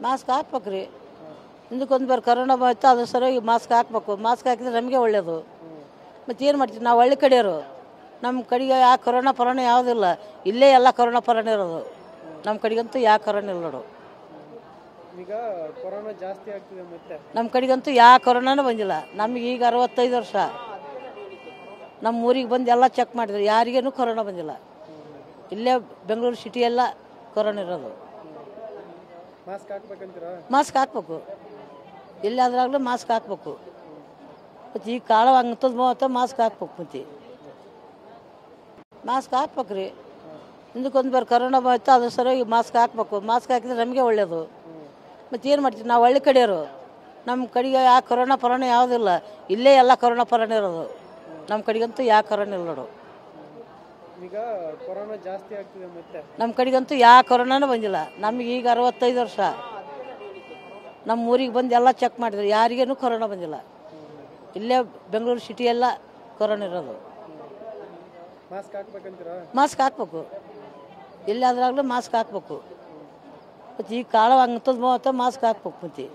Mask ಹಾಕ್ಬೇಕ್ರಿ. ಹಿಂದಕ್ಕೊಂದು ಬಾರಿ corona ಬಂತು, ಅದ್ರ ಸರಿಯಾಗಿ ಮಾಸ್ಕ್ ಹಾಕ್ಬೇಕು. ಮಾಸ್ಕ್ ಹಾಕಿದ್ರೆ ನಮಗೆ ಒಳ್ಳೆಯದು. ಮತ್ತು ಏನು ಮಾಡ್ತೀವಿ ನಾವು, ಹಳ್ಳಿ ಕಡೆಯವರು. ನಮ್ಮ ಕಡೆಗೆ ಯಾವ ಕರೋನಾ ಯಾವುದಿಲ್ಲ. ಇಲ್ಲೇ ಎಲ್ಲ ಕರೋನಾ ಇರೋದು. ನಮ್ಮ ಕಡೆಗಂತೂ ಯಾವ ಕರೋನಾ ಇಲ್ಲ ನೋಡು. ಈಗ ಕೊರೋನಾ ಜಾಸ್ತಿ ಆಗ್ತಿದೆ ಮತ್ತೆ. ನಮ್ಮ ಕಡೆಗಂತೂ ಯಾವ ಕರೋನಾನೂ ಬಂದಿಲ್ಲ. ನಮಗೆ ಈಗ 65 ವರ್ಷ. ನಮ್ಮ ಊರಿಗೆ ಬಂದು ಎಲ್ಲ ಚೆಕ್ ಮಾಡಿದ್ರು, ಯಾರಿಗೇನು ಕೊರೋನಾ ಬಂದಿಲ್ಲ. ಇಲ್ಲೇ ಬೆಂಗಳೂರು ಸಿಟಿ ಎಲ್ಲ ಕೊರೋನಾ ಇರೋದು. ಮಾಸ್ಕ್ ಹಾಕ್ಬೇಕಂತೀರಾ? ಮಾಸ್ಕ್ ಹಾಕ್ಬೇಕು. ಎಲ್ಲಾದ್ರಾಗಲೂ ಮಾಸ್ಕ್ ಹಾಕ್ಬೇಕು. ಮತ್ತು ಈ ಕಾಲ ಹಂಗಂತದ್ದು ಮಾಸ್ಕ್ ಹಾಕ್ಬೇಕು. ಮತ್ತು ಮಾಸ್ಕ್ ಹಾಕ್ಬೇಕ್ರಿ. ಹಿಂದಕ್ಕೊಂದು ಬಾರಿ ಕರೋನಾ ಬಂತು, ಅದ್ರ ಸರಿಯಾಗಿ ಮಾಸ್ಕ್ ಹಾಕ್ಬೇಕು. ಮಾಸ್ಕ್ ಹಾಕಿದ್ರೆ ನಮಗೆ ಒಳ್ಳೆಯದು. ಮತ್ತು ಏನು ಮಾಡ್ತೀವಿ ನಾವು, ಹಳ್ಳಿ ಕಡೆಯವರು. ನಮ್ಮ ಕಡೆಗೆ ಯಾವ ಕರೋನಾ ಯಾವುದಿಲ್ಲ. ಇಲ್ಲೇ ಎಲ್ಲ ಕರೋನಾ ಇರೋದು. ನಮ್ಮ ಕಡೆಗಂತೂ ಯಾವ ಕರೋನಾ ಇಲ್ಲ ನೋಡು. ಈಗ ಕೊರೋನಾ ಜಾಸ್ತಿ ಆಗ್ತಿದೆ ಮತ್ತೆ. ನಮ್ಮ ಕಡೆಗಂತೂ ಯಾವ ಕರೋನಾನೂ ಬಂದಿಲ್ಲ. ನಮಗೆ ಈಗ 65 ವರ್ಷ. ನಮ್ಮ ಊರಿಗೆ ಬಂದು ಎಲ್ಲ ಚೆಕ್ ಮಾಡಿದ್ರು, ಯಾರಿಗೇನು ಕೊರೋನಾ ಬಂದಿಲ್ಲ. ಇಲ್ಲೇ ಬೆಂಗಳೂರು ಸಿಟಿ ಎಲ್ಲ ಕೊರೋನಾ ಇರೋದು. ಮಾಸ್ಕ್ ಹಾಕ್ಬೇಕಂತೀರಾ? ಮಾಸ್ಕ್ ಹಾಕ್ಬೇಕು. ಎಲ್ಲಾದ್ರಾಗಲೂ ಮಾಸ್ಕ್ ಹಾಕ್ಬೇಕು. ಮತ್ತು ಈ ಕಾಲ ಹಂಗಂತದ್ದು ಮಾಸ್ಕ್ ಹಾಕ್ಬೇಕು. ಮತ್ತು